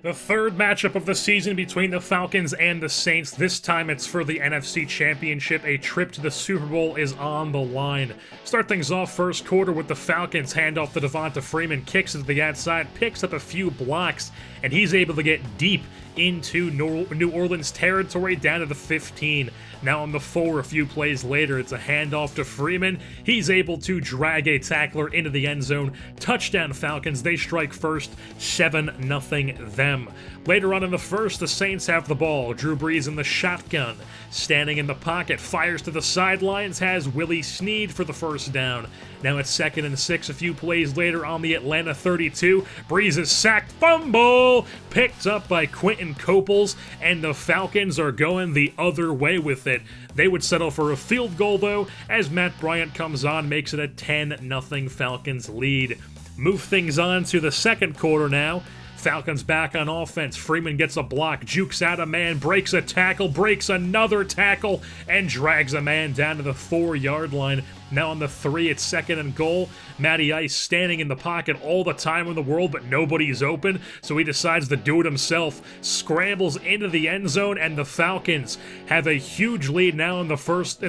The third matchup of the season between the Falcons and the Saints. This time it's for the NFC Championship. A trip to the Super Bowl is on the line. Start things off first quarter with the Falcons. Hand off to Devonta Freeman. Kicks it to the outside. Picks up a few blocks. And he's able to get deep into New Orleans territory down to the 15. Now on the 4 a few plays later, it's a handoff to Freeman. He's able to drag a tackler into the end zone. Touchdown Falcons. They strike first, 7-0 them. Later on in the first, the Saints have the ball. Drew Brees in the shotgun. Standing in the pocket, fires to the sidelines, has Willie Snead for the first down. Now it's 2nd and 6 a few plays later on the Atlanta 32. Brees is sacked, fumble! Picked up by Quentin Coples, and the Falcons are going the other way with it. They would settle for a field goal though, as Matt Bryant comes on, makes it a 10-0 Falcons lead. Move things on to the second quarter now. Falcons back on offense. Freeman gets a block, jukes out a man, breaks a tackle, breaks another tackle, and drags a man down to the 4-yard line. Now on the 3, it's 2nd and goal. Matty Ice standing in the pocket all the time in the world, but nobody's open, so he decides to do it himself. Scrambles into the end zone, and the Falcons have a huge lead now in the first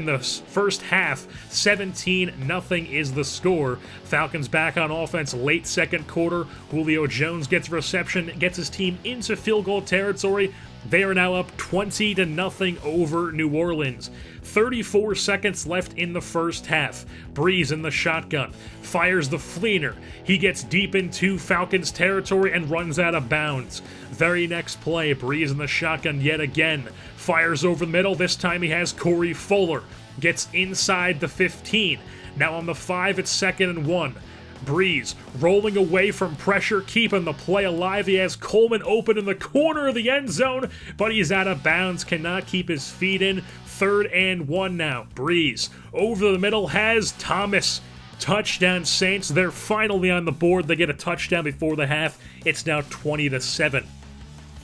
half. 17-0 is the score. Falcons back on offense late second quarter. Julio Jones gets reception, gets his team into field goal territory. They are now up 20-0 over New Orleans. 34 seconds left in the first half. Brees in the shotgun. Fires the fleener. He gets deep into Falcons territory and runs out of bounds. Very next play, Brees in the shotgun yet again. Fires over the middle. This time he has Corey Fuller. Gets inside the 15. Now on the 5, it's 2nd and 1. Brees rolling away from pressure, keeping the play alive. He has Coleman open in the corner of the end zone, but he's out of bounds, cannot keep his feet in. 3rd and 1 now. Brees over the middle has Thomas. Touchdown Saints. They're finally on the board. They get a touchdown before the half. It's now 20-7.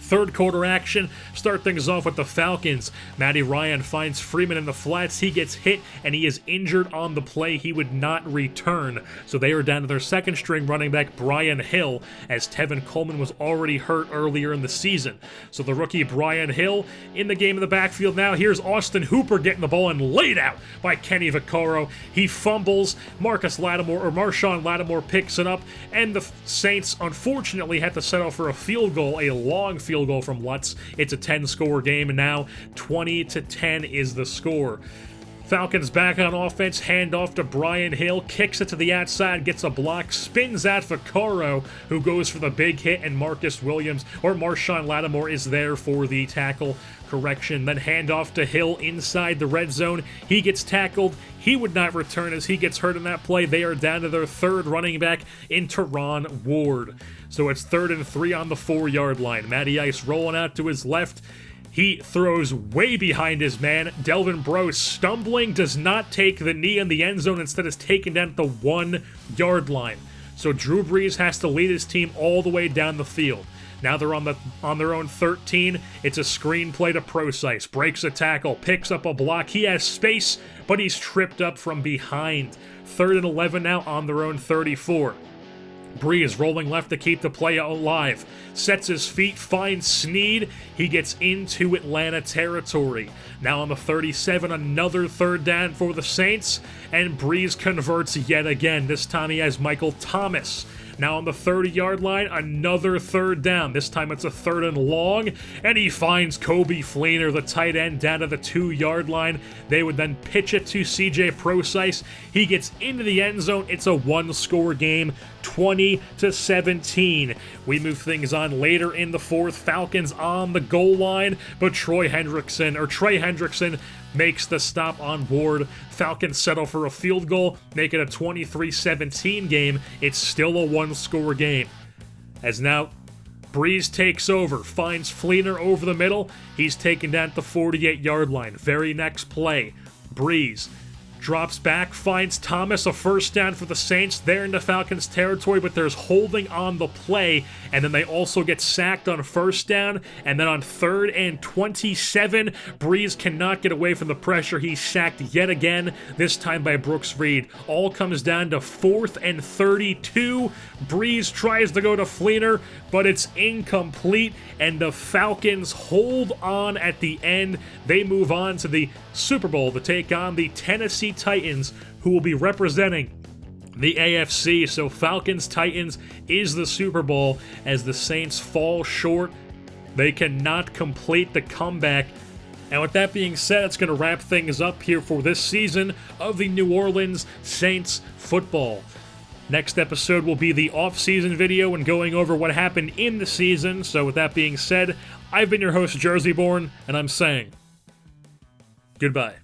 Third quarter action, start things off with the Falcons. Matty Ryan finds Freeman in the flats. He gets hit, and he is injured on the play. He would not return. So they are down to their second string running back, Brian Hill, as Tevin Coleman was already hurt earlier in the season. So the rookie Brian Hill in the game in the backfield now. Here's Austin Hooper getting the ball and laid out by Kenny Vaccaro. He fumbles. Marshawn Lattimore picks it up, and the Saints unfortunately had to settle for a field goal, a long field goal from Lutz. It's a 10-score game, and now 20-10 is the score. Falcons back on offense, handoff to Brian Hill, kicks it to the outside, gets a block, spins out Vaccaro, who goes for the big hit, and Marshawn Lattimore is there for the tackle correction. Then handoff to Hill inside the red zone. He gets tackled. He would not return as he gets hurt in that play. They are down to their third running back in Teron Ward. So it's 3rd and 3 on the 4-yard line. Matty Ice rolling out to his left. He throws way behind his man. Delvin Breaux stumbling, does not take the knee in the end zone, instead is taken down at the 1-yard line. So Drew Brees has to lead his team all the way down the field. Now they're on their own 13. It's a screen play to Procise. Breaks a tackle, picks up a block. He has space, but he's tripped up from behind. 3rd and 11 now on their own 34. Brees rolling left to keep the play alive. Sets his feet, finds Snead. He gets into Atlanta territory. Now on the 37, another 3rd down for the Saints, and Brees converts yet again. This time he has Michael Thomas. Now on the 30-yard line, another 3rd down. This time it's a 3rd and long, and he finds Kobe Fleener, the tight end, down to the 2-yard line. They would then pitch it to CJ Procise. He gets into the end zone. It's a 1-score game, 20-17. We move things on later in the 4th. Falcons on the goal line, but Trey Hendrickson makes the stop on Ward. Falcons settle for a field goal, make it a 23-17 game. It's still a 1-score game. As now Brees takes over, finds Fleener over the middle. He's taken down at the 48-yard line. Very next play, Brees drops back, finds Thomas, a first down for the Saints. They're into Falcons territory, but there's holding on the play, and then they also get sacked on first down, and then on 3rd and 27, Breeze cannot get away from the pressure. He's sacked yet again, this time by Brooks Reed. All comes down to 4th and 32. Breeze tries to go to Fleener, but it's incomplete, and the Falcons hold on at the end. They move on to the Super Bowl to take on the Tennessee Titans, who will be representing the AFC. So Falcons-Titans is the Super Bowl as the Saints fall short. They cannot complete the comeback. And with that being said, it's going to wrap things up here for this season of the New Orleans Saints football. Next episode will be the off-season video and going over what happened in the season. So with that being said, I've been your host, Jerseyborn, and I'm saying goodbye.